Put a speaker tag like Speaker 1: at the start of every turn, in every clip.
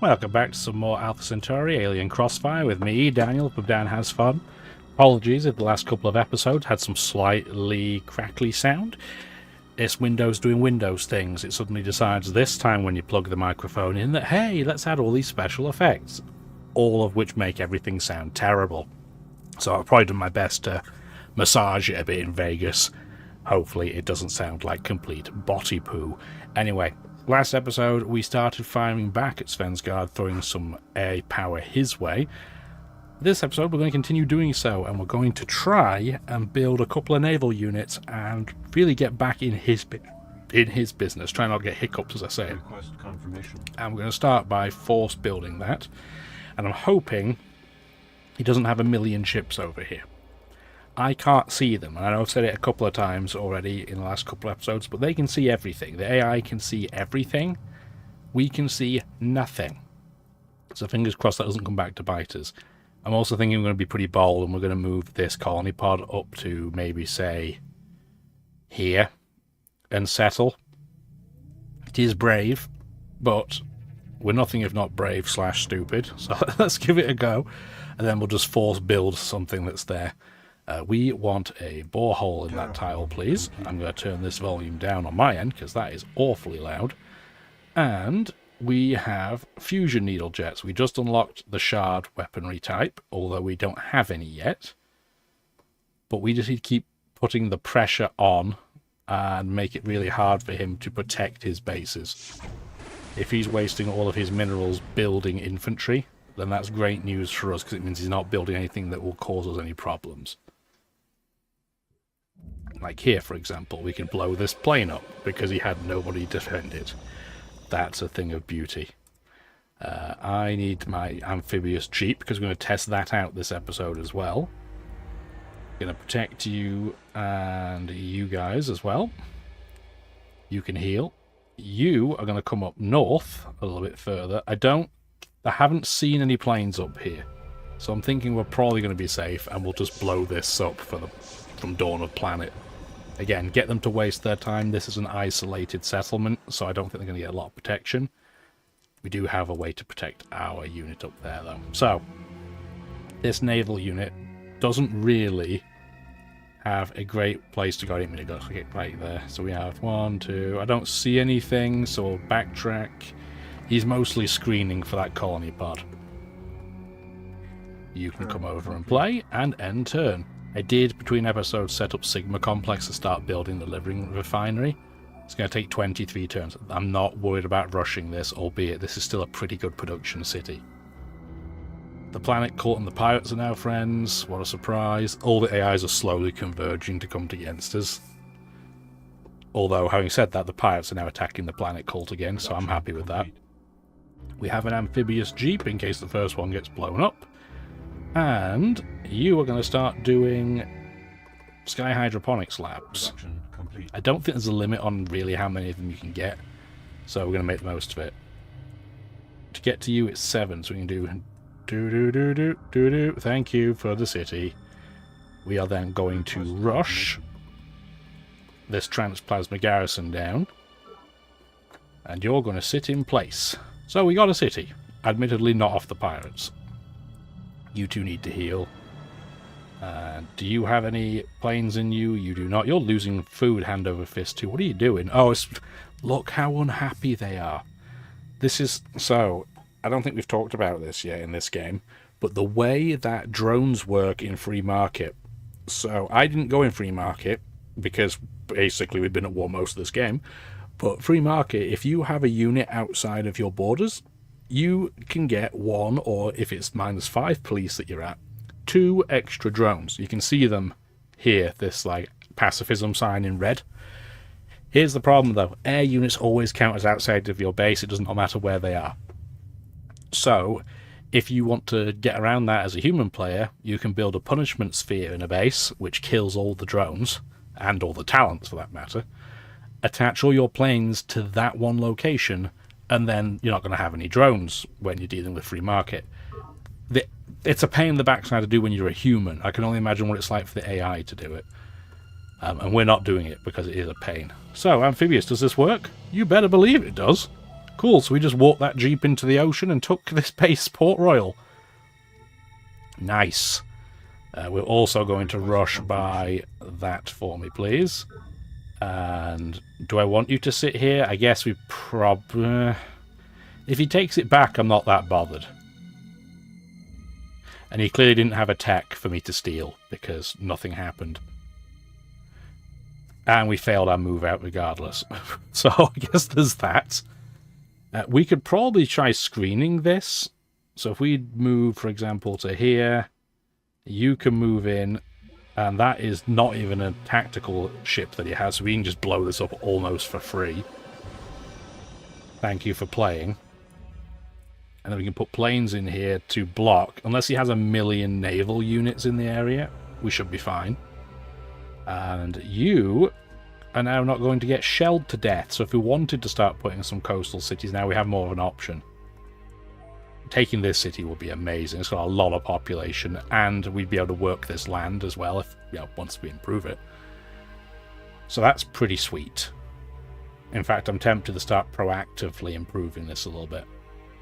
Speaker 1: Welcome back to some more Alpha Centauri Alien Crossfire with me, Daniel, from Dan Has Fun. Apologies if the last couple of episodes had some slightly crackly sound. It's Windows doing Windows things. It suddenly decides this time when you plug the microphone in that, hey, let's add all these special effects, all of which make everything sound terrible. So I've probably done my best to massage it a bit in Vegas. Hopefully it doesn't sound like complete body poo. Anyway, last episode we started firing back at Svensgaard, throwing some air power his way. This episode we're going to continue doing so, and we're going to try and build a couple of naval units and really get back in his business. Try not to get hiccups as I say it.
Speaker 2: Request confirmation.
Speaker 1: And we're going to start by force building that, and I'm hoping he doesn't have a million ships over here. I can't see them, and I know I've said it a couple of times already in the last couple of episodes, but they can see everything. The AI can see everything. We can see nothing. So fingers crossed that doesn't come back to bite us. I'm also thinking we're going to be pretty bold, and we're going to move this colony pod up to maybe, say, here, and settle. It is brave, but we're nothing if not brave / stupid, so let's give it a go, and then we'll just force build something that's there. We want a borehole in that tile, please. I'm going to turn this volume down on my end, because that is awfully loud. And we have fusion needle jets. We just unlocked the shard weaponry type, although we don't have any yet. But we just need to keep putting the pressure on and make it really hard for him to protect his bases. If he's wasting all of his minerals building infantry, then that's great news for us, because it means he's not building anything that will cause us any problems. Like here, for example, we can blow this plane up because he had nobody to defend it. That's a thing of beauty. I need my amphibious jeep because we're going to test that out this episode as well. Going to protect you and you guys as well. You can heal. You are going to come up north a little bit further. I haven't seen any planes up here, so I'm thinking we're probably going to be safe, and we'll just blow this up from Dawn of Planet. Again, get them to waste their time. This is an isolated settlement, so I don't think they're going to get a lot of protection. We do have a way to protect our unit up there, though. So, this naval unit doesn't really have a great place to go. I didn't mean to go right there. So we have 1, 2... I don't see anything, so we'll backtrack. He's mostly screening for that colony pod. You can come over and play, and end turn. I did, between episodes, set up Sigma Complex to start building the living refinery. It's going to take 23 turns. I'm not worried about rushing this, albeit this is still a pretty good production city. The planet cult and the pirates are now friends. What a surprise. All the AIs are slowly converging to come against us. Although, having said that, the pirates are now attacking the planet cult again, so I'm happy with that. We have an amphibious jeep in case the first one gets blown up. And you are going to start doing Sky Hydroponics labs. I don't think there's a limit on really how many of them you can get, so we're going to make the most of it. To get to you, it's 7, so we can do. Thank you for the city. We are then going to rush this transplasma garrison down, and you're going to sit in place. So we got a city, admittedly not off the pirates. You two need to heal. Do you have any planes in you? You do not. You're losing food hand over fist too. What are you doing? Oh, look how unhappy they are. This is... So, I don't think we've talked about this yet in this game, but the way that drones work in free market. So, I didn't go in free market because basically we've been at war most of this game. But free market, if you have a unit outside of your borders, you can get 1, or if it's -5 police that you're at, 2 extra drones. You can see them here, this like pacifism sign in red. Here's the problem though, air units always count as outside of your base. It doesn't matter where they are. So if you want to get around that as a human player, you can build a punishment sphere in a base which kills all the drones, and all the talents for that matter. Attach all your planes to that one location, and then you're not going to have any drones when you're dealing with free market. It's a pain in the backside to do when you're a human. I can only imagine what it's like for the AI to do it. And we're not doing it because it is a pain. So, Amphibious, does this work? You better believe it does. Cool, so we just walked that jeep into the ocean and took this base Port Royal. Nice. We're also going to rush by that for me, please. And do I want you to sit here? I guess we probably... if he takes it back, I'm not that bothered. And he clearly didn't have a tech for me to steal, because nothing happened. And we failed our move out regardless. So I guess there's that. We could probably try screening this. So if we move, for example, to here, you can move in, and that is not even a tactical ship that he has, so we can just blow this up almost for free. Thank you for playing. And then we can put planes in here to block. Unless he has 1 million naval units in the area, we should be fine. And you are now not going to get shelled to death. So if we wanted to start putting some coastal cities, now we have more of an option. Taking this city would be amazing. It's got a lot of population, and we'd be able to work this land as well if, you know, once we improve it. So that's pretty sweet. In fact, I'm tempted to start proactively improving this a little bit.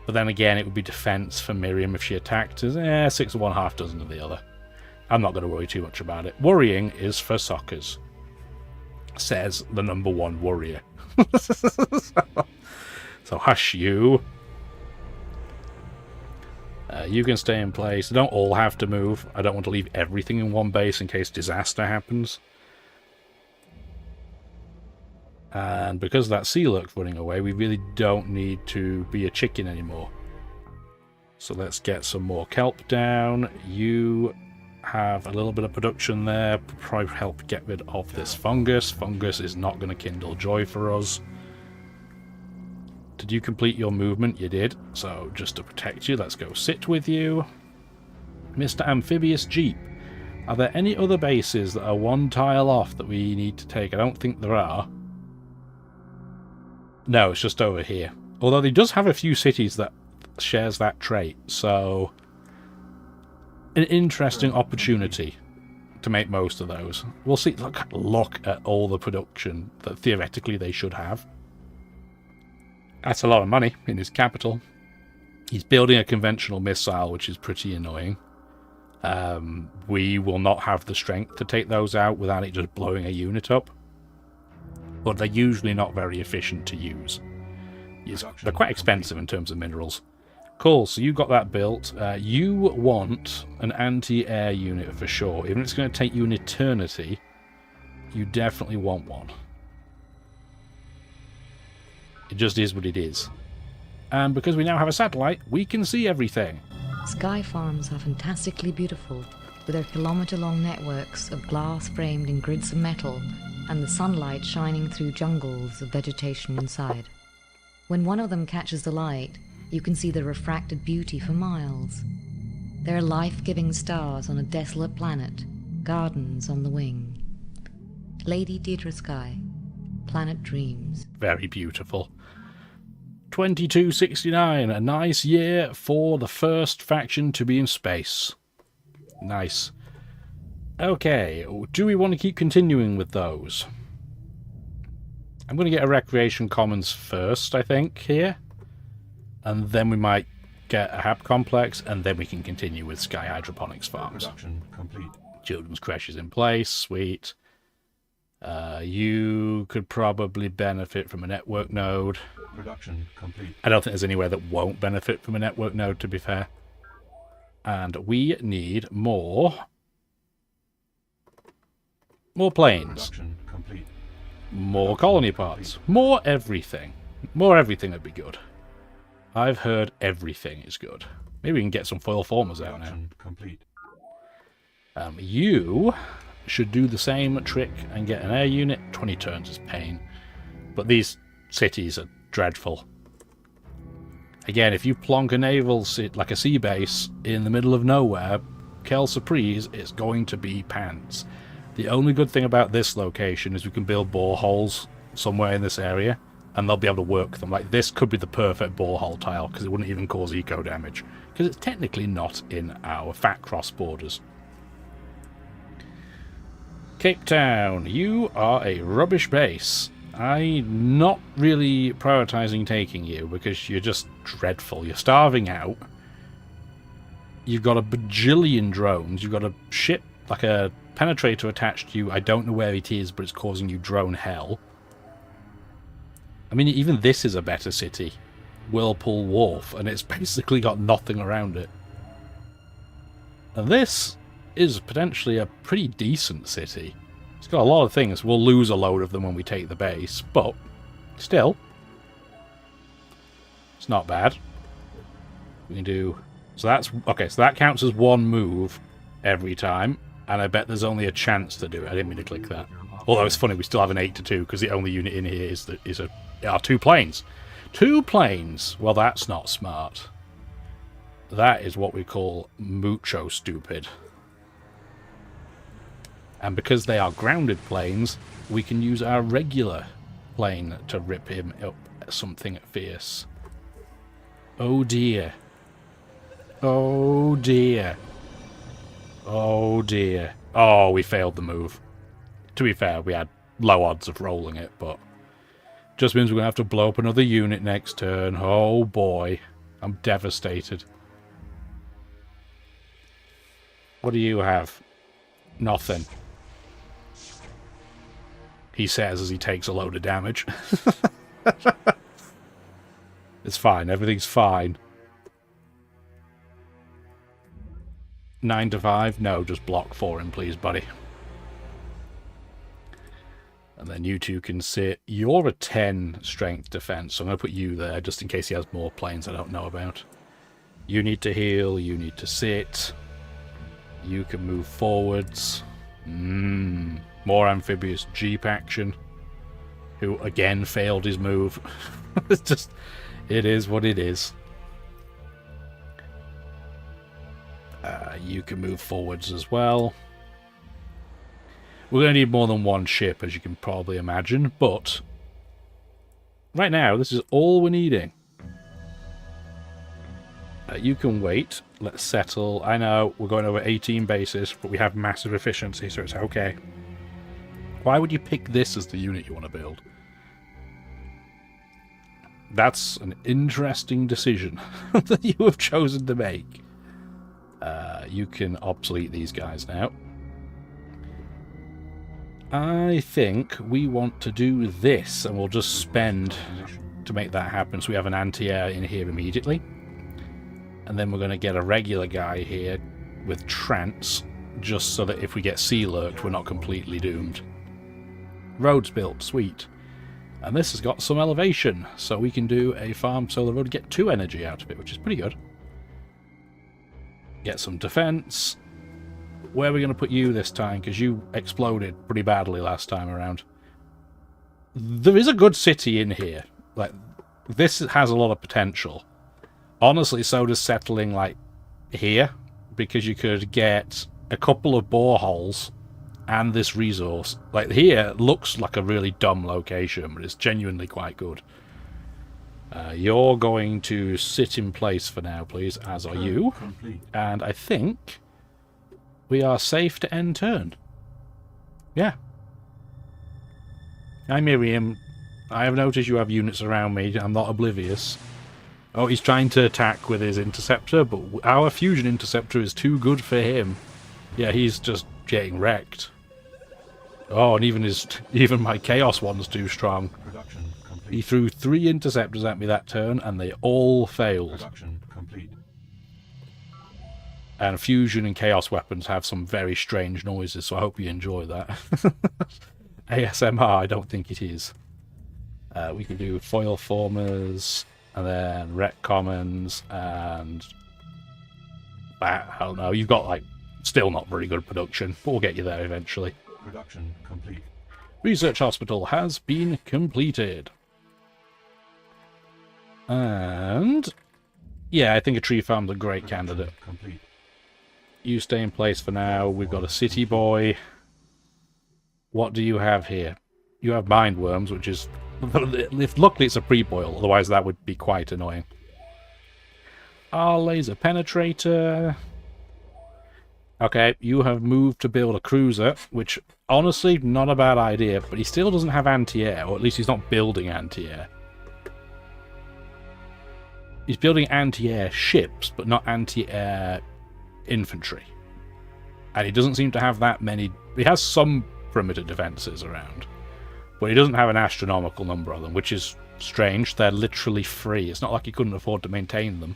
Speaker 1: But then again, it would be defense for Miriam if she attacked us. 6 of one, half dozen of the other. I'm not going to worry too much about it. Worrying is for suckers, says the #1 warrior. So hush you. You can stay in place. They don't all have to move. I don't want to leave everything in one base in case disaster happens. And because that sea lurk's running away, we really don't need to be a chicken anymore. So let's get some more kelp down. You have a little bit of production there. Probably help get rid of this fungus. Fungus is not going to kindle joy for us. Did you complete your movement? You did. So just to protect you, let's go sit with you. Mr. Amphibious Jeep. Are there any other bases that are 1 tile off that we need to take? I don't think there are. No, it's just over here. Although he does have a few cities that shares that trait, so an interesting opportunity to make most of those. We'll see. Look at all the production that theoretically they should have. That's a lot of money in his capital. He's building a conventional missile, which is pretty annoying. We will not have the strength to take those out without it just blowing a unit up. But they're usually not very efficient to use. They're quite expensive in terms of minerals. Cool, so you got that built. You want an anti-air unit for sure. Even if it's going to take you an eternity, you definitely want one. It just is what it is. And because we now have a satellite, we can see everything.
Speaker 2: Sky farms are fantastically beautiful, with their kilometre-long networks of glass framed in grids of metal, and the sunlight shining through jungles of vegetation inside. When one of them catches the light, you can see the refracted beauty for miles. There are life-giving stars on a desolate planet, gardens on the wing. Lady Deirdre Sky, Planet Dreams.
Speaker 1: Very beautiful. 2269, a nice year for the first faction to be in space. Nice. Okay, do we want to keep continuing with those? I'm going to get a Recreation Commons first, I think, here. And then we might get a HAB complex, and then we can continue with Sky Hydroponics farms.
Speaker 3: Production complete.
Speaker 1: Children's creche is in place, sweet. You could probably benefit from a network node.
Speaker 3: Production complete.
Speaker 1: I don't think there's anywhere that won't benefit from a network node, to be fair. And we need more planes.
Speaker 3: Production complete.
Speaker 1: More colony pods. More everything. More everything would be good. I've heard everything is good. Maybe we can get some foil formers out now.
Speaker 3: Production complete.
Speaker 1: You should do the same trick and get an air unit. 20 turns is pain. But these cities are dreadful. Again, if you plonk a naval like a sea base in the middle of nowhere, Kel Surprise, it's going to be pants. The only good thing about this location is we can build boreholes somewhere in this area, and they'll be able to work them. Like, this could be the perfect borehole tile, because it wouldn't even cause eco damage, because it's technically not in our fat cross borders. Cape Town, you are a rubbish base. I'm not really prioritizing taking you because you're just dreadful. You're starving out. You've got a bajillion drones. You've got a ship, like a penetrator attached to you. I don't know where it is, but it's causing you drone hell. I mean, even this is a better city. Whirlpool Wharf, and it's basically got nothing around it. And this is potentially a pretty decent city. It's got a lot of things. We'll lose a load of them when we take the base, but still, it's not bad. We can do... So that's... Okay, so that counts as one move every time, and I bet there's only a chance to do it. I didn't mean to click that. Although it's funny, we still have an 8-2, because the only unit in here are 2 planes. 2 planes! Well, that's not smart. That is what we call mucho stupid. And because they are grounded planes, we can use our regular plane to rip him up something fierce. Oh dear. Oh dear. Oh dear. Oh, we failed the move. To be fair, we had low odds of rolling it, but just means we're going to have to blow up another unit next turn. Oh boy. I'm devastated. What do you have? Nothing. He says as he takes a load of damage. It's fine. Everything's fine. 9-5? No, just block for him, please, buddy. And then you two can sit. You're a 10 strength defense, so I'm going to put you there just in case he has more planes I don't know about. You need to heal. You need to sit. You can move forwards. More amphibious jeep action. Who again failed his move. It's just, it is what it is. You can move forwards as well. We're going to need more than one ship, as you can probably imagine, but right now, this is all we're needing. You can wait. Let's settle. I know, we're going over 18 bases, but we have massive efficiency, so it's okay. Why would you pick this as the unit you want to build? That's an interesting decision that you have chosen to make. You can obsolete these guys now. I think we want to do this, and we'll just spend to make that happen, so we have an anti-air in here immediately. And then we're going to get a regular guy here with trance, just so that if we get sea lurked, we're not completely doomed. Roads built, sweet. And this has got some elevation, so we can do a farm solar road to get 2 energy out of it, which is pretty good. Get some defense. Where are we going to put you this time? Because you exploded pretty badly last time around. There is a good city in here. Like, this has a lot of potential. Honestly, so does settling, like, here. Because you could get a couple of boreholes and this resource. Like, here looks like a really dumb location, but it's genuinely quite good. You're going to sit in place for now, please, as are you. And I think we are safe to end turn. Yeah. Hi, Miriam. I have noticed you have units around me. I'm not oblivious. Oh, he's trying to attack with his interceptor, but our fusion interceptor is too good for him. Yeah, he's just getting wrecked. Oh, and even my chaos one's too strong. He threw 3 interceptors at me that turn, and they all failed. And fusion and chaos weapons have some very strange noises, so I hope you enjoy that. ASMR, I don't think it is. We can do foil formers, and then rec commons, and I don't know. You've got, like, still not very good production, but we'll get you there eventually.
Speaker 3: Production complete.
Speaker 1: Research hospital has been completed. And yeah, I think a tree farm's a great candidate.
Speaker 3: Complete.
Speaker 1: You stay in place for now. We've got a city boy. What do you have here? You have mind worms, which is... luckily it's a pre-boil, otherwise that would be quite annoying. Our laser penetrator. Okay, you have moved to build a cruiser, which, honestly, not a bad idea, but he still doesn't have anti-air, or at least he's not building anti-air. He's building anti-air ships, but not anti-air infantry. And he doesn't seem to have that many... He has some perimeter defences around, but he doesn't have an astronomical number of them, which is strange. They're literally free. It's not like he couldn't afford to maintain them.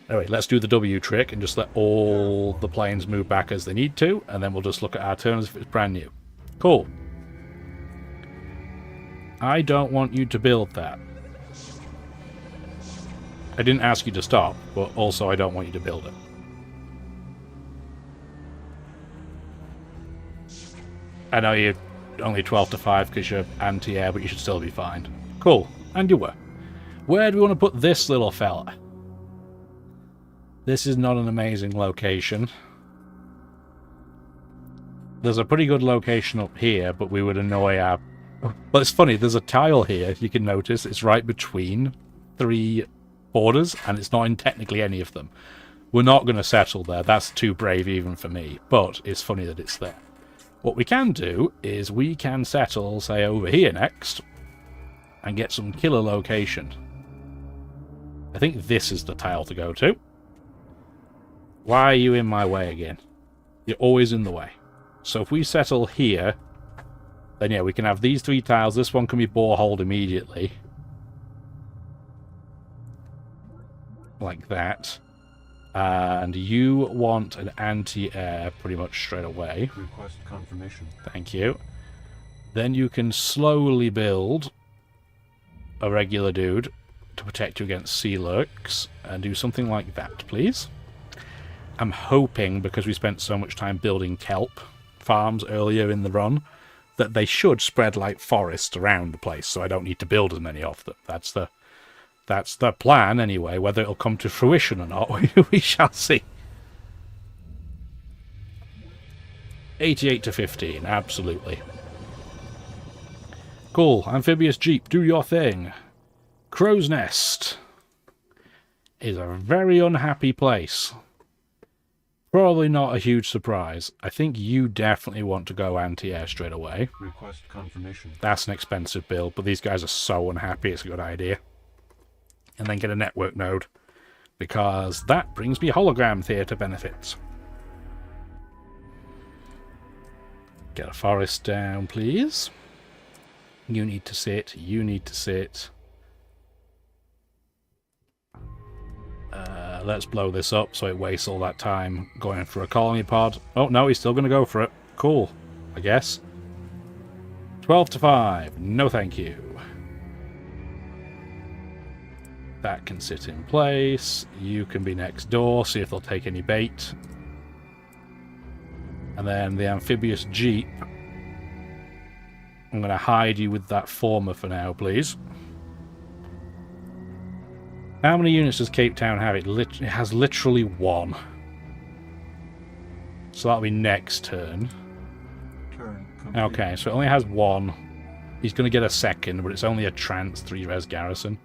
Speaker 1: Anyway, let's do the W trick and just let all the planes move back as they need to, and then we'll just look at our turn as if it's brand new. Cool. I don't want you to build that. I didn't ask you to stop, but also I don't want you to build it. I know you're only 12 to 5 because you're anti-air, but you should still be fine. Cool. And you were. Where do we want to put this little fella? This is not an amazing location. There's a pretty good location up here, but we would annoy our... Well, it's funny, there's a tile here, you can notice. It's right between 3 borders, and it's not in technically any of them. We're not going to settle there. That's too brave even for me, but it's funny that it's there. What we can do is we can settle, say, over here next, and get some killer location. I think this is the tile to go to. Why are you in my way again? You're always in the way. So if we settle here, then yeah, we can have these 3 tiles. This one can be boreholed immediately. Like that. And you want an anti-air pretty much straight away.
Speaker 3: Request confirmation.
Speaker 1: Thank you. Then you can slowly build a regular dude to protect you against sea lurks, and do something like that, please. I'm hoping, because we spent so much time building kelp farms earlier in the run, that they should spread like forests around the place, so I don't need to build as many of them. That's the plan, anyway. Whether it'll come to fruition or not, we shall see. 88 to 15, absolutely. Cool. Amphibious Jeep, do your thing. Crow's Nest is a very unhappy place. Probably not a huge surprise. I think you definitely want to go anti-air straight away.
Speaker 3: Request confirmation.
Speaker 1: That's an expensive build, but these guys are so unhappy, it's a good idea. And then get a network node, because that brings me hologram theatre benefits. Get a forest down, please. You need to sit. You need to sit. Let's blow this up so it wastes all that time going for a colony pod. Oh, no, he's still going to go for it. Cool, I guess. 12 to 5. No thank you. That can sit in place. You can be next door, see if they'll take any bait. And then the amphibious jeep. I'm going to hide you with that former for now, please. How many units does Cape Town have? It has literally 1. So that'll be next turn.
Speaker 3: Turn complete.
Speaker 1: Okay, so it only has 1. He's going to get a second, but it's only a trans 3 res garrison.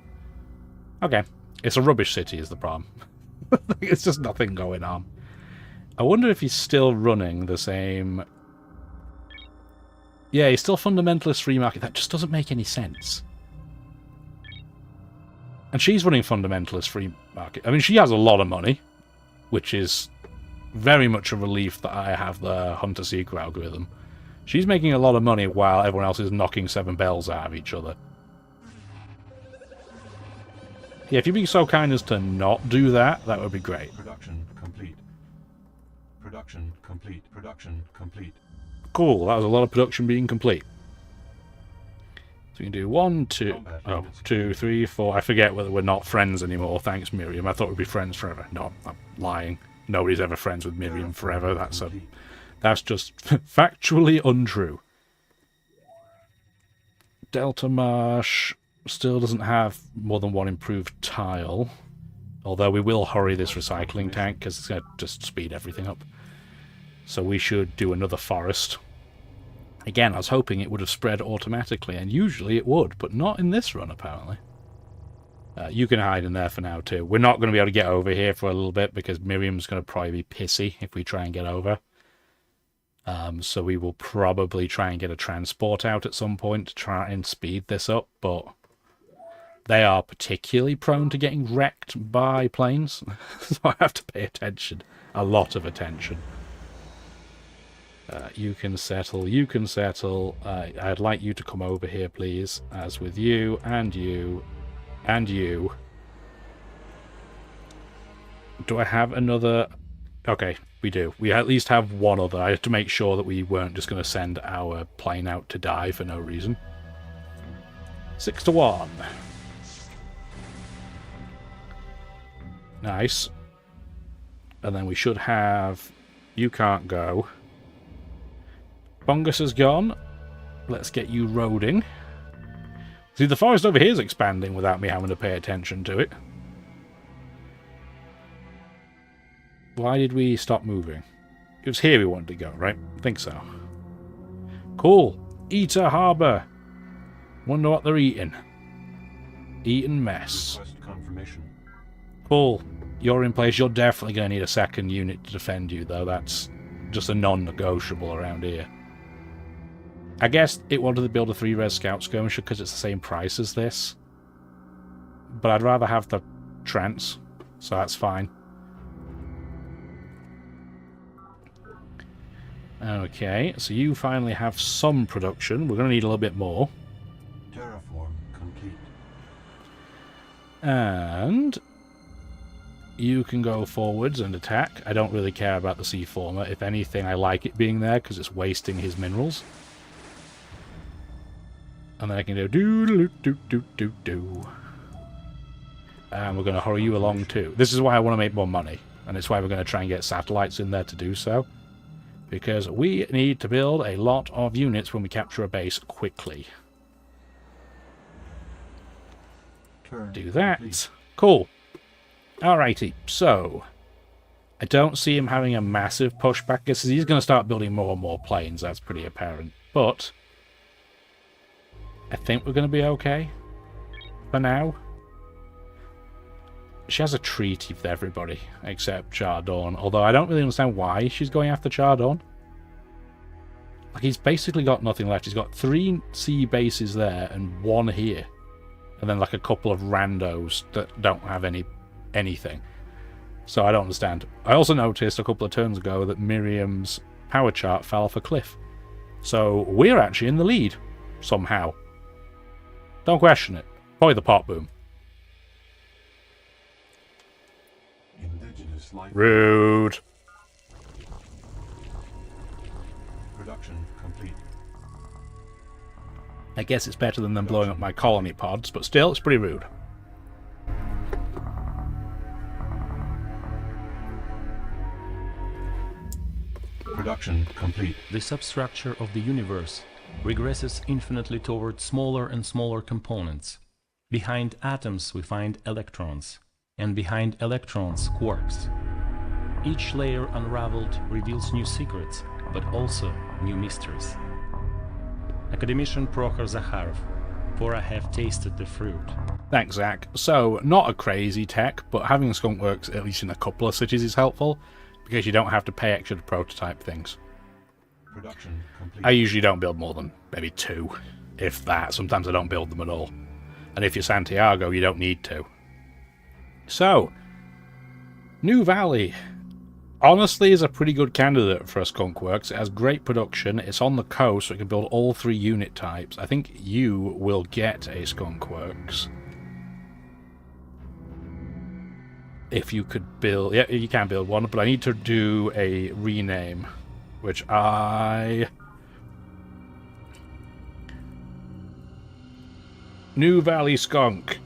Speaker 1: Okay. It's a rubbish city is the problem. It's just nothing going on. I wonder if he's still running the same... Yeah, he's still fundamentalist free market. That just doesn't make any sense. And she's running fundamentalist free market. I mean, she has a lot of money, which is very much a relief that I have the hunter-seeker algorithm. She's making a lot of money while everyone else is knocking 7 bells out of each other. Yeah, if you'd be so kind as to not do that, that would be great.
Speaker 3: Production complete. Production complete. Production complete.
Speaker 1: Cool, that was a lot of production being complete. So we can do 1, 2, 2, 3, 4. I forget whether we're not friends anymore. Thanks, Miriam. I thought we'd be friends forever. No, I'm lying. Nobody's ever friends with Miriam forever. That's just factually untrue. Delta Marsh still doesn't have more than 1 improved tile. Although we will hurry this recycling tank because it's going to just speed everything up. So we should do another forest. Again, I was hoping it would have spread automatically, and usually it would, but not in this run, apparently. You can hide in there for now too. We're not going to be able to get over here for a little bit because Miriam's going to probably be pissy if we try and get over. So we will probably try and get a transport out at some point to try and speed this up, but they are particularly prone to getting wrecked by planes. So I have to pay attention. A lot of attention. You can settle, you can settle. I'd like you to come over here, please. As with you, and you, and you. Do I have another? Okay, we do. We at least have one other. I have to make sure that we weren't just going to send our plane out to die for no reason. 6-1. Nice. And then we should have... You can't go. Bungus is gone. Let's get you roading. See, the forest over here is expanding without me having to pay attention to it. Why did we stop moving? It was here we wanted to go, right? I think so. Cool. Eater Harbour. Wonder what they're eating. Eating mess.
Speaker 3: Request confirmation.
Speaker 1: Cool. You're in place. You're definitely going to need a second unit to defend you, though. That's just a non-negotiable around here. I guess it wanted to build a 3-res scout skirmisher because it's the same price as this. But I'd rather have the trance, so that's fine. Okay, so you finally have some production. We're going to need a little bit more.
Speaker 3: Terraform complete.
Speaker 1: And you can go forwards and attack. I don't really care about the Seaformer. If anything, I like it being there because it's wasting his minerals. And then I can do do. And we're going to hurry you along too. This is why I want to make more money. And it's why we're going to try and get satellites in there to do so. Because we need to build a lot of units when we capture a base quickly. Do that. Complete. Cool. Alrighty, so I don't see him having a massive pushback. I guess he's going to start building more and more planes. That's pretty apparent. But I think we're going to be okay for now. She has a treaty with everybody except Chardon, although I don't really understand why she's going after Chardon. Like, he's basically got nothing left. He's got 3 sea bases there and 1 here. And then like a couple of randos that don't have anything. So I don't understand. I also noticed a couple of turns ago that Miriam's power chart fell off a cliff. So we're actually in the lead, somehow. Don't question it. Probably the pot boom.
Speaker 3: Indigenous life.
Speaker 1: Rude.
Speaker 3: Production complete.
Speaker 1: I guess it's better than them blowing up my colony pods, but still, it's pretty rude.
Speaker 3: Production complete.
Speaker 4: The substructure of the universe regresses infinitely toward smaller and smaller components. Behind atoms we find electrons, and behind electrons quarks. Each layer unraveled reveals new secrets, but also new mysteries. Academician Prokhor Zakharov, for I have tasted the fruit.
Speaker 1: Thanks, Zach. So, not a crazy tech, but having skunkworks at least in a couple of cities is helpful, because you don't have to pay extra to prototype things.
Speaker 3: Production complete.
Speaker 1: I usually don't build more than maybe 2, if that. Sometimes I don't build them at all. And if you're Santiago, you don't need to. So, New Valley honestly is a pretty good candidate for a skunkworks. It has great production. It's on the coast, so it can build all 3 unit types. I think you will get a skunkworks. If you could build... Yeah, you can build one, but I need to do a rename, which New Valley Skunk.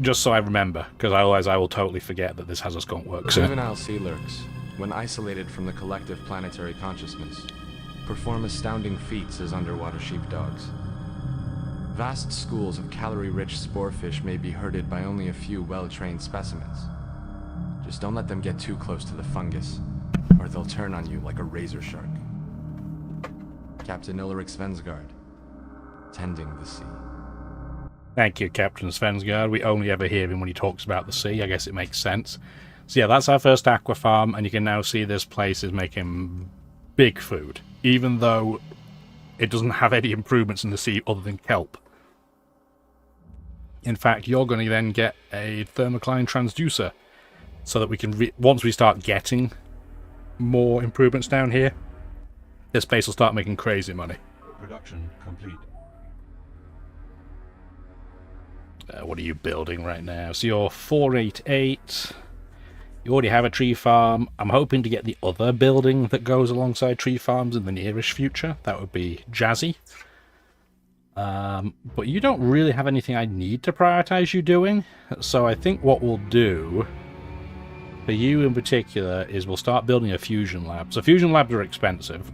Speaker 1: Just so I remember, because otherwise I will totally forget that this has a skunkworks.
Speaker 5: Juvenile sea lurks, when isolated from the collective planetary consciousness, perform astounding feats as underwater sheepdogs. Vast schools of calorie-rich sporefish may be herded by only a few well-trained specimens. Just don't let them get too close to the fungus, or they'll turn on you like a razor shark. Captain Ulrich Svensgaard, tending the sea.
Speaker 1: Thank you, Captain Svensgaard. We only ever hear him when he talks about the sea. I guess it makes sense. So yeah, that's our first aqua farm, and you can now see this place is making big food, even though it doesn't have any improvements in the sea other than kelp. In fact, you're going to then get a thermocline transducer, so that we can, once we start getting more improvements down here, this place will start making crazy money.
Speaker 3: Production complete.
Speaker 1: What are you building right now? So you're 488. You already have a tree farm. I'm hoping to get the other building that goes alongside tree farms in the nearish future. That would be jazzy. But you don't really have anything I need to prioritize you doing. So I think what we'll do for you in particular is we'll start building a fusion lab. So fusion labs are expensive.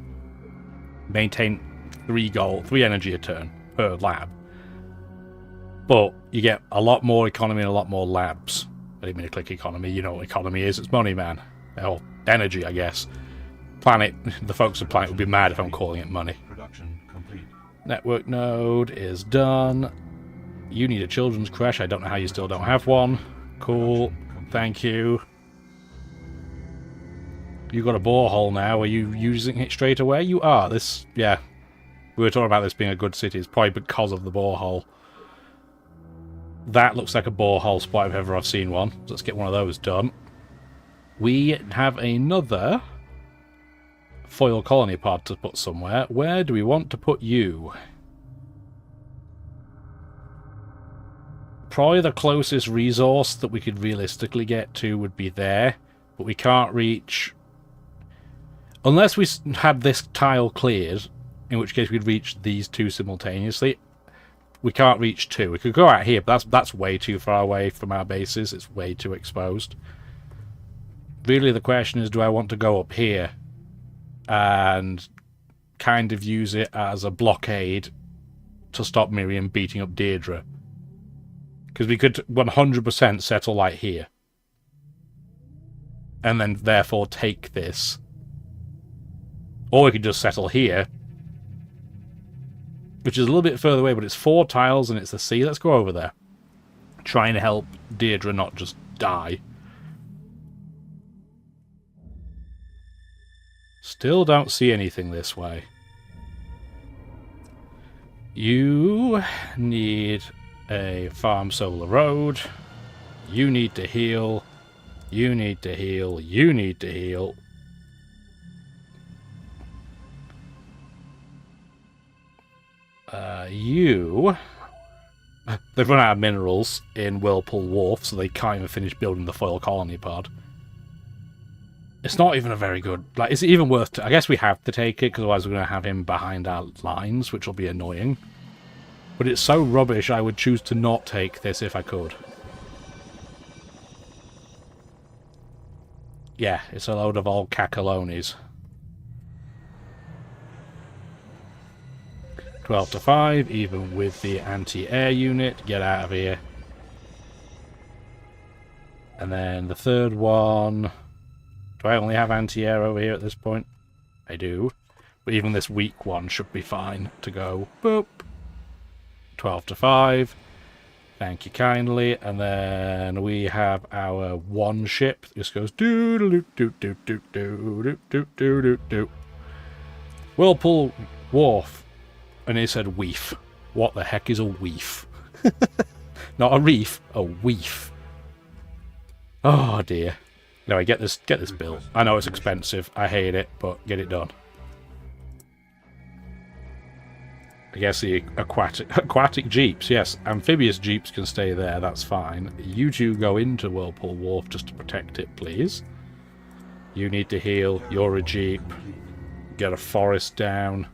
Speaker 1: Maintain 3 energy a turn per lab. But you get a lot more economy and a lot more labs. I didn't mean to click economy. You know what economy is. It's money, man. Or energy, I guess. Planet, the folks at Planet would be mad if I'm calling it money.
Speaker 3: Production complete.
Speaker 1: Network node is done. You need a children's crash. I don't know how you still don't have one. Cool. Thank you. You got a borehole now. Are you using it straight away? You are. This, yeah. We were talking about this being a good city. It's probably because of the borehole. That looks like a borehole spot if ever I've seen one. So let's get one of those done. We have another foil colony pod to put somewhere. Where do we want to put you? Probably the closest resource that we could realistically get to would be there. But we can't reach... Unless we had this tile cleared, in which case we'd reach these two simultaneously. We can't reach 2. We could go out here, but that's way too far away from our bases. It's way too exposed. Really, the question is, do I want to go up here and kind of use it as a blockade to stop Miriam beating up Deirdre? Because we could 100% settle like here. And then, therefore, take this. Or we could just settle here, which is a little bit further away, but it's 4 tiles and it's the sea. Let's go over there. Trying to help Deirdre not just die. Still don't see anything this way. You need a farm solar road. You need to heal. You need to heal. You need to heal. They've run out of minerals in Whirlpool Wharf, so they can't even finish building the foil colony pod. It's not even a very good... Like, is it even worth... I guess we have to take it, because otherwise we're going to have him behind our lines, which will be annoying. But it's so rubbish, I would choose to not take this if I could. Yeah, it's a load of old cacalones. 12 to 5, even with the anti-air unit. Get out of here. And then the third one... Do I only have anti-air over here at this point? I do. But even this weak one should be fine to go. Boop. 12 to 5. Thank you kindly. And then we have our one ship. This goes doo doo doo doo doo doo doo doo doo doo. Whirlpool Wharf. And he said weef. What the heck is a weef? Not a reef, a weef. Oh dear. Anyway, get this built. I know it's expensive. I hate it, but get it done. I guess the aquatic jeeps, yes. Amphibious jeeps can stay there, that's fine. You two go into Whirlpool Wharf just to protect it, please. You need to heal. You're a jeep. Get a forest down.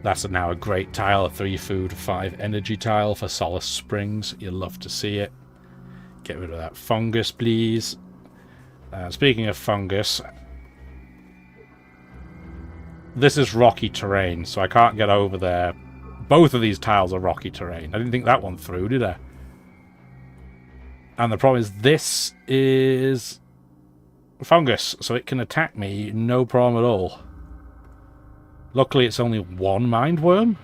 Speaker 1: That's now a great tile, a 3 food, 5 energy tile for Solace Springs. You'll love to see it. Get rid of that fungus, please. Speaking of fungus, this is rocky terrain, so I can't get over there. Both of these tiles are rocky terrain. I didn't think that one through, did I? And the problem is this is fungus, so it can attack me, no problem at all. Luckily, it's only one mind worm.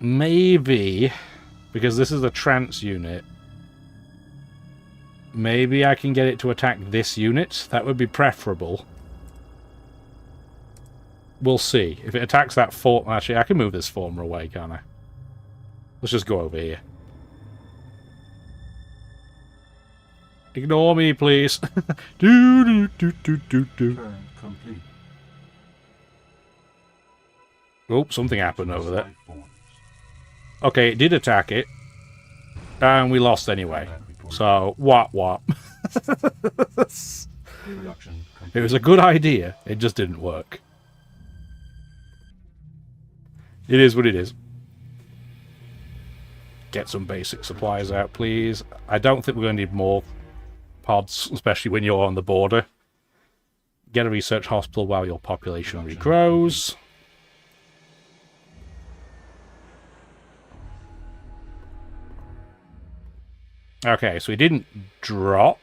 Speaker 1: maybe, because this is a trance unit, maybe I can get it to attack this unit. That would be preferable. We'll see. If it attacks that form... Actually, I can move this former away, can't I? Let's just go over here. Ignore me, please.
Speaker 3: Turn complete.
Speaker 1: Oh, something happened over there.
Speaker 3: Life forms.
Speaker 1: Okay, it did attack it. And we lost anyway. So, what?
Speaker 3: Production complete.
Speaker 1: It was a good idea. It just didn't work. It is what it is. Get some basic supplies out, please. I don't think we're going to need more pods, especially when you're on the border. Get a research hospital while your population regrows. Okay, so we didn't drop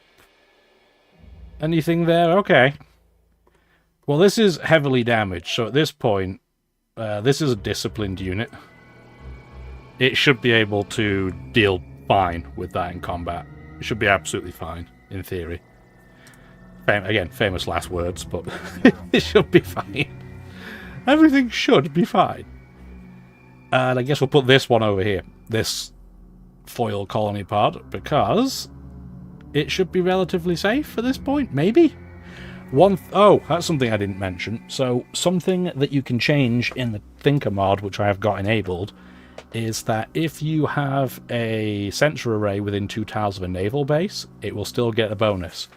Speaker 1: anything there. Okay. Well, this is heavily damaged, so at this point, this is a disciplined unit. It should be able to deal fine with that in combat. It should be absolutely fine, in theory. Again, famous last words, but it should be fine. Everything should be fine. And I guess we'll put this one over here. This foil colony pod, because it should be relatively safe at this point, maybe? Oh, that's something I didn't mention. So, something that you can change in the Thinker mod, which I have got enabled, is that if you have a sensor array within 2 tiles of a naval base, it will still get a bonus.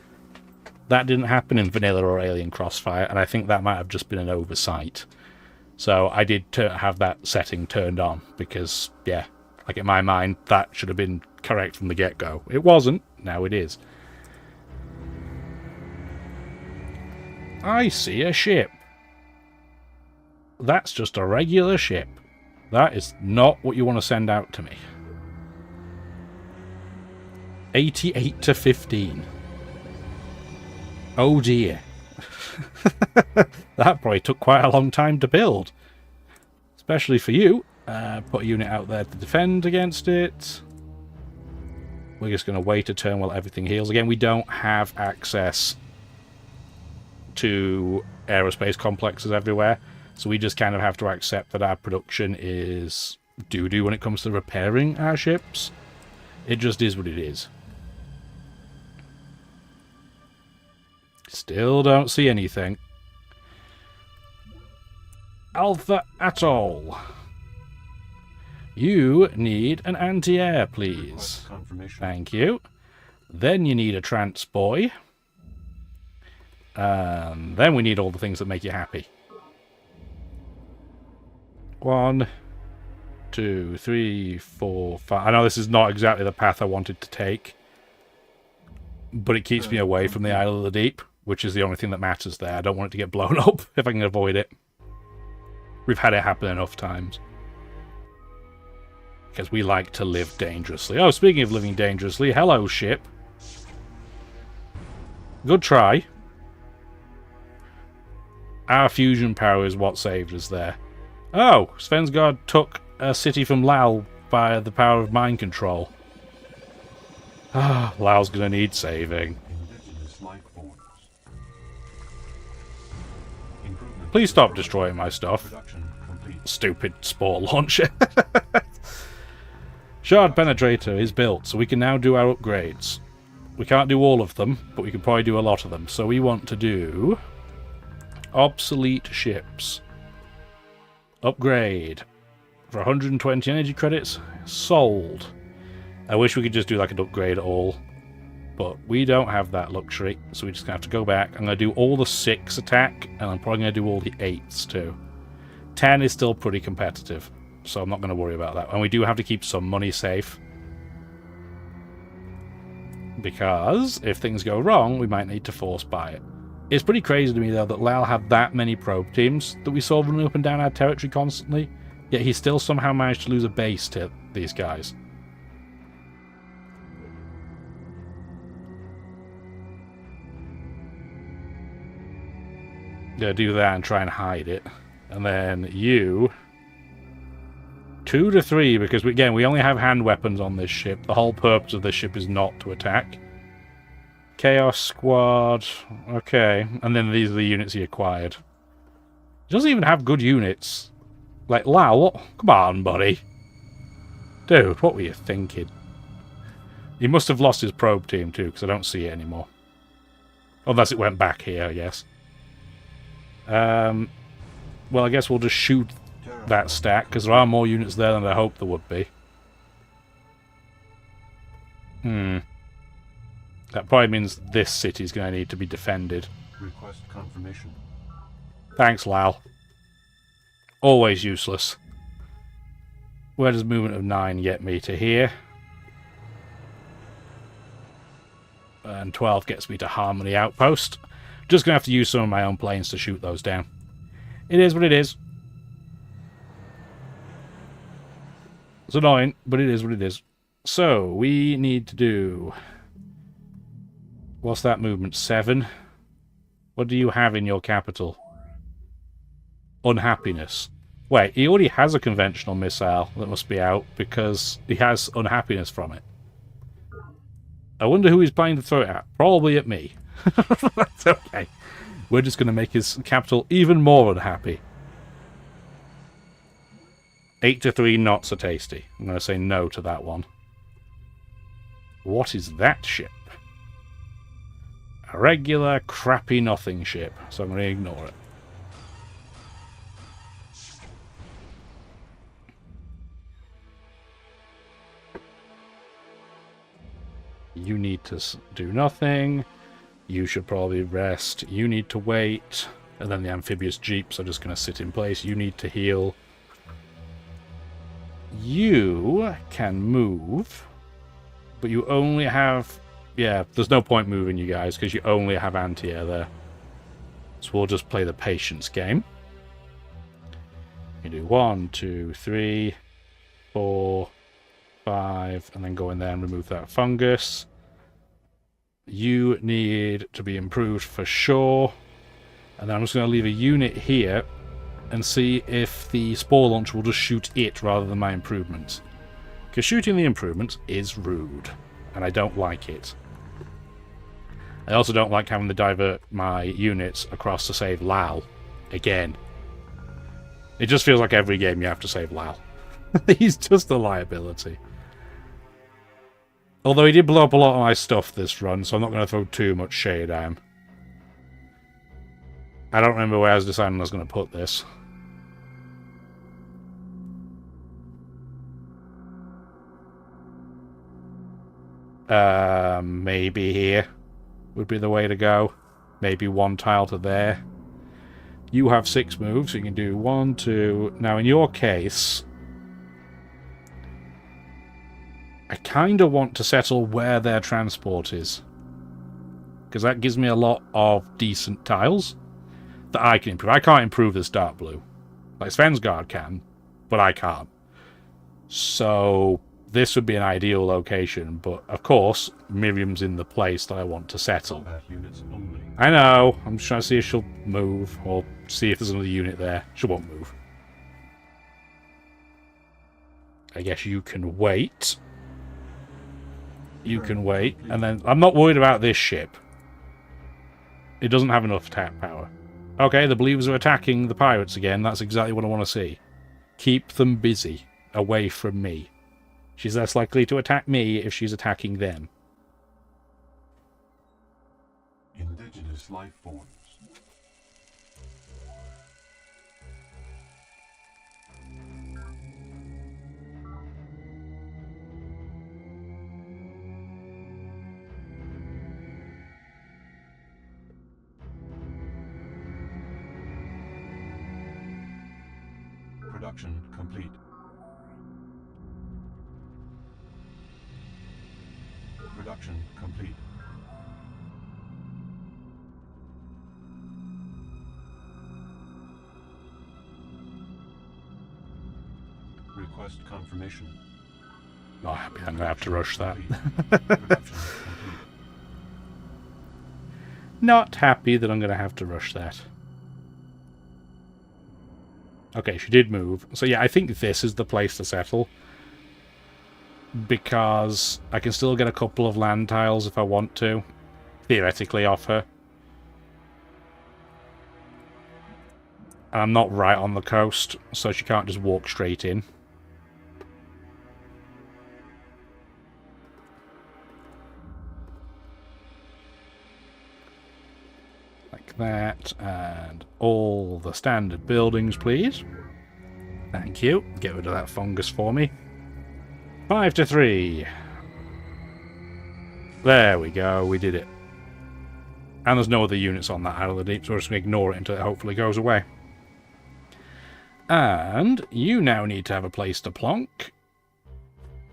Speaker 1: That didn't happen in Vanilla or Alien Crossfire, and I think that might have just been an oversight. So I did have that setting turned on, because, yeah, like in my mind, that should have been correct from the get-go. It wasn't, now it is. I see a ship. That's just a regular ship. That is not what you want to send out to me. 88 to 15. Oh dear. That probably took quite a long time to build. Especially for you. Put a unit out there to defend against it. We're just going to wait a turn while everything heals. Again, we don't have access to aerospace complexes everywhere. So we just kind of have to accept that our production is doo-doo when it comes to repairing our ships. It just is what it is. Still don't see anything. Alpha Atoll. You need an anti-air, please.
Speaker 3: Confirmation.
Speaker 1: Thank you. Then you need a trance boy. Then we need all the things that make you happy. 1, 2, 3, 4, 5. I know this is not exactly the path I wanted to take, but it keeps me away from the Isle of the Deep, which is the only thing that matters there. I don't want it to get blown up if I can avoid it. We've had it happen enough times. Because we like to live dangerously. Oh, speaking of living dangerously, hello, ship. Good try. Our fusion power is what saved us there. Oh, Svensgaard took a city from Lal by the power of mind control. Ah, Lal's gonna need saving.
Speaker 3: Indigenous life forms. Improvement.
Speaker 1: Please stop destroying my stuff.
Speaker 3: Production complete.
Speaker 1: Stupid spore launcher. Shard Penetrator is built, so we can now do our upgrades. We can't do all of them, but we can probably do a lot of them. So we want to do obsolete ships. Upgrade for 120 energy credits. Sold. I wish we could just do like an upgrade all, but we don't have that luxury, so we're just gonna have to go back. I'm gonna do all the 6 attack, and I'm probably gonna do all the 8s too. 10 is still pretty competitive, so I'm not gonna worry about that. And we do have to keep some money safe, because if things go wrong, we might need to force buy it. It's pretty crazy to me, though, that Lal had that many probe teams that we saw running up and down our territory constantly, yet he still somehow managed to lose a base to these guys. Yeah, do that and try and hide it. And then you 2 to 3, because again, we only have hand weapons on this ship. The whole purpose of this ship is not to attack. Chaos Squad. Okay. And then these are the units he acquired. He doesn't even have good units. Like, Lau, what? Come on, buddy. Dude, what were you thinking? He must have lost his probe team too, because I don't see it anymore. Unless it went back here, I guess. Well, I guess we'll just shoot that stack, because there are more units there than I hoped there would be. That probably means this city's going to need to be defended.
Speaker 3: Request confirmation.
Speaker 1: Thanks, Lal. Always useless. Where does movement of 9 get me? To here. And 12 gets me to Harmony Outpost. Just going to have to use some of my own planes to shoot those down. It is what it is. It's annoying, but it is what it is. So, we need to do... What's that movement? 7? What do you have in your capital? Unhappiness. Wait, he already has a conventional missile that must be out because he has unhappiness from it. I wonder who he's planning to throw it at. Probably at me. That's okay. We're just going to make his capital even more unhappy. 8 to 3, not so tasty. I'm going to say no to that one. What is that ship? A regular, crappy nothing ship. So I'm going to ignore it. You need to do nothing. You should probably rest. You need to wait. And then the amphibious jeeps are just going to sit in place. You need to heal. You can move. But you only have... Yeah, there's no point moving you guys because you only have anti-air there. So we'll just play the patience game. You do 1, 2, 3, 4, 5, and then go in there and remove that fungus. You need to be improved for sure. And then I'm just going to leave a unit here and see if the spore launcher will just shoot it rather than my improvements. Because shooting the improvements is rude, and I don't like it. I also don't like having to divert my units across to save Lal. Again. It just feels like every game you have to save Lal. He's just a liability. Although he did blow up a lot of my stuff this run, so I'm not going to throw too much shade at him. I don't remember where I was deciding I was going to put this. Maybe here would be the way to go. Maybe 1 tile to there. You have 6 moves, so you can do 1, 2... Now, in your case... I kind of want to settle where their transport is. Because that gives me a lot of decent tiles that I can improve. I can't improve this dark blue. Like Svensgaard can, but I can't. So this would be an ideal location, but of course, Miriam's in the place that I want to settle.
Speaker 3: Combat units only.
Speaker 1: I know. I'm just trying to see if she'll move, or see if there's another unit there. She won't move. I guess you can wait. You can wait, and then I'm not worried about this ship. It doesn't have enough attack power. Okay, the Believers are attacking the pirates again. That's exactly what I want to see. Keep them busy, away from me. She's less likely to attack me if she's attacking them.
Speaker 3: Indigenous life forms. Production complete. Production complete. Request confirmation.
Speaker 1: Not happy I'm going to have to rush that.
Speaker 3: Production complete.
Speaker 1: Not happy that I'm going to have to rush that. Okay, she did move. So yeah, I think this is the place to settle. Because I can still get a couple of land tiles if I want to. Theoretically off her. And I'm not right on the coast, so she can't just walk straight in. Like that, and all the standard buildings, please. Thank you. Get rid of that fungus for me. 5 to 3. There we go, we did it. And there's no other units on that Isle of the Deep, so we're just going to ignore it until it hopefully goes away. And you now need to have a place to plonk.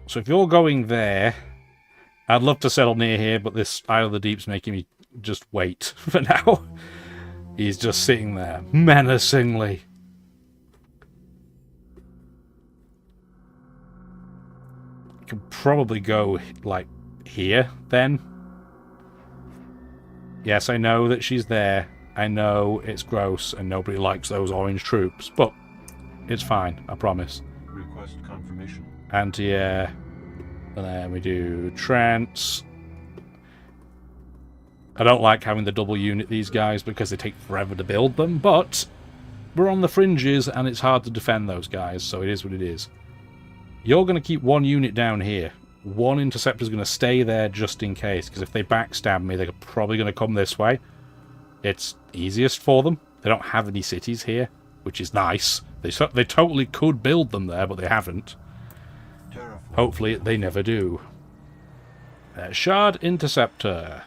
Speaker 1: So if you're going there, I'd love to settle near here, but this Isle of the Deep's making me just wait for now. He's just sitting there, menacingly. Could probably go, like, here, then. Yes, I know that she's there. I know it's gross, and nobody likes those orange troops, but it's fine, I promise.
Speaker 3: Request confirmation.
Speaker 1: Anti-air. And then we do trance. I don't like having the double unit these guys because they take forever to build them, but we're on the fringes and it's hard to defend those guys, so it is what it is. You're going to keep one unit down here. One interceptor's going to stay there just in case, because if they backstab me, they're probably going to come this way. It's easiest for them. They don't have any cities here, which is nice. They totally could build them there, but they haven't. Hopefully they never do. Shard Interceptor.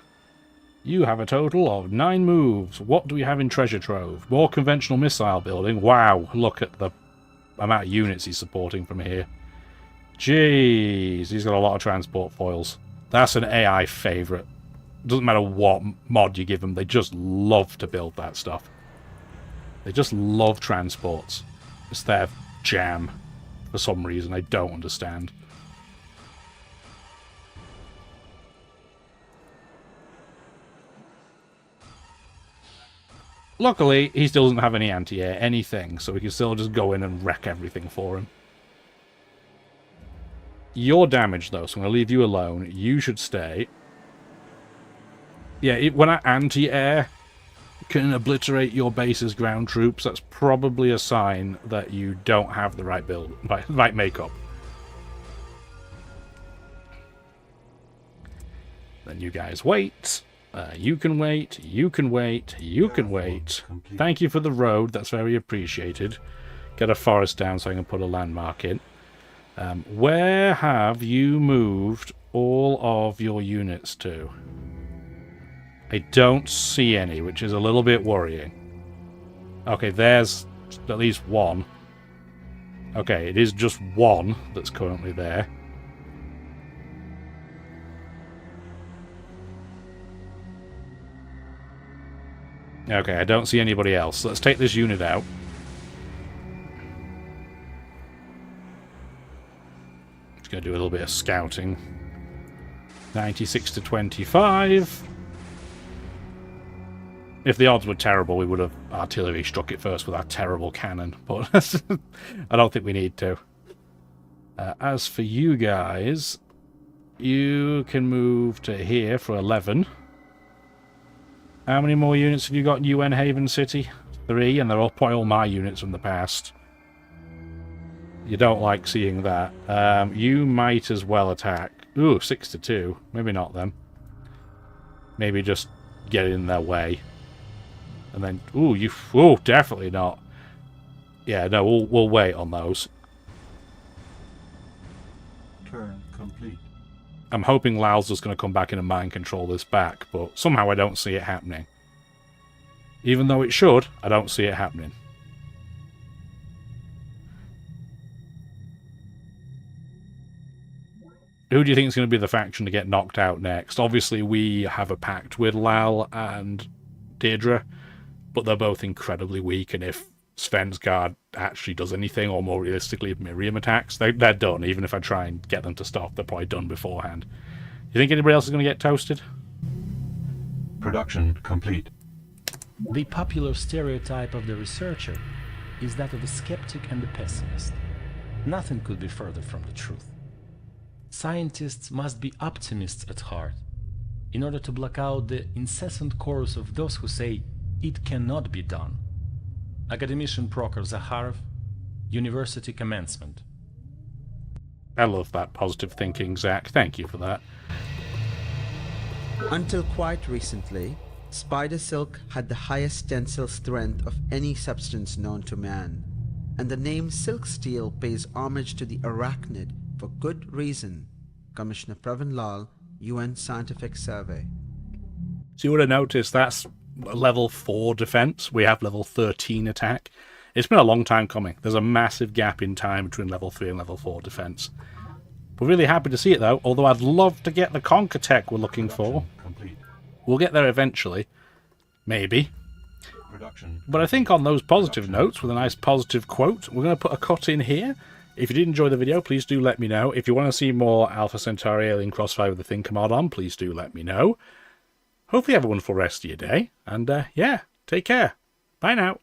Speaker 1: You have a total of 9 moves. What do we have in Treasure Trove? More conventional missile building. Wow, look at the amount of units he's supporting from here. Jeez, he's got a lot of transport foils. That's an AI favourite. Doesn't matter what mod you give them, they just love to build that stuff. They just love transports. It's their jam. For some reason, I don't understand. Luckily, he still doesn't have any anti-air, anything, so we can still just go in and wreck everything for him. You're damaged, though, so I'm going to leave you alone. You should stay. Yeah, when our anti-air can obliterate your base's ground troops, that's probably a sign that you don't have the right build, right makeup. Then you guys wait. You can wait. You can wait. You can wait. Thank you for the road. That's very appreciated. Get a forest down so I can put a landmark in. Where have you moved all of your units to? I don't see any, which is a little bit worrying. Okay, there's at least one. Okay, it is just one that's currently there. Okay, I don't see anybody else. Let's take this unit out. Just going to do a little bit of scouting. 96 to 25. If the odds were terrible, we would have artillery struck it first with our terrible cannon, but I don't think we need to. As for you guys, you can move to here for 11. How many more units have you got in UN Haven City? 3, and they're all probably all my units from the past. You don't like seeing that. You might as well attack. Ooh, 6 to 2. Maybe not then. Maybe just get in their way. And then, ooh, definitely not. Yeah, no, we'll wait on those.
Speaker 3: Turn complete.
Speaker 1: I'm hoping Lao's just going to come back in and mind control this back, but somehow I don't see it happening. Even though it should, I don't see it happening. Who do you think is going to be the faction to get knocked out next? Obviously, we have a pact with Lao and Deirdre, but they're both incredibly weak, and if Svensgaard actually does anything, or more realistically, if Miriam attacks, they're done. Even if I try and get them to stop, they're probably done beforehand. You think anybody else is going to get toasted?
Speaker 3: Production complete.
Speaker 4: The popular stereotype of the researcher is that of the skeptic and the pessimist. Nothing could be further from the truth. Scientists must be optimists at heart, in order to block out the incessant chorus of those who say it cannot be done. Academician Prokor Zakharov, University Commencement.
Speaker 1: I love that positive thinking, Zach. Thank you for that.
Speaker 6: Until quite recently, spider silk had the highest tensile strength of any substance known to man, and the name silk steel pays homage to the arachnid for good reason. Commissioner Pravin Lal, UN Scientific Survey.
Speaker 1: So you would have noticed that's level 4 defense. We have level 13 attack. It's been a long time coming. There's a massive gap in time between level 3 and level 4 defense. We're really happy to see it though, although I'd love to get the conquer tech we're looking for.
Speaker 3: Complete.
Speaker 1: We'll get there eventually. Maybe.
Speaker 3: Production.
Speaker 1: But I think on those positive notes, with a nice positive quote, we're going to put a cut in here. If you did enjoy the video, please do let me know. If you want to see more Alpha Centauri Alien Crossfire with the Thinker mod on, please do let me know. Hopefully you have a wonderful rest of your day. And yeah, take care. Bye now.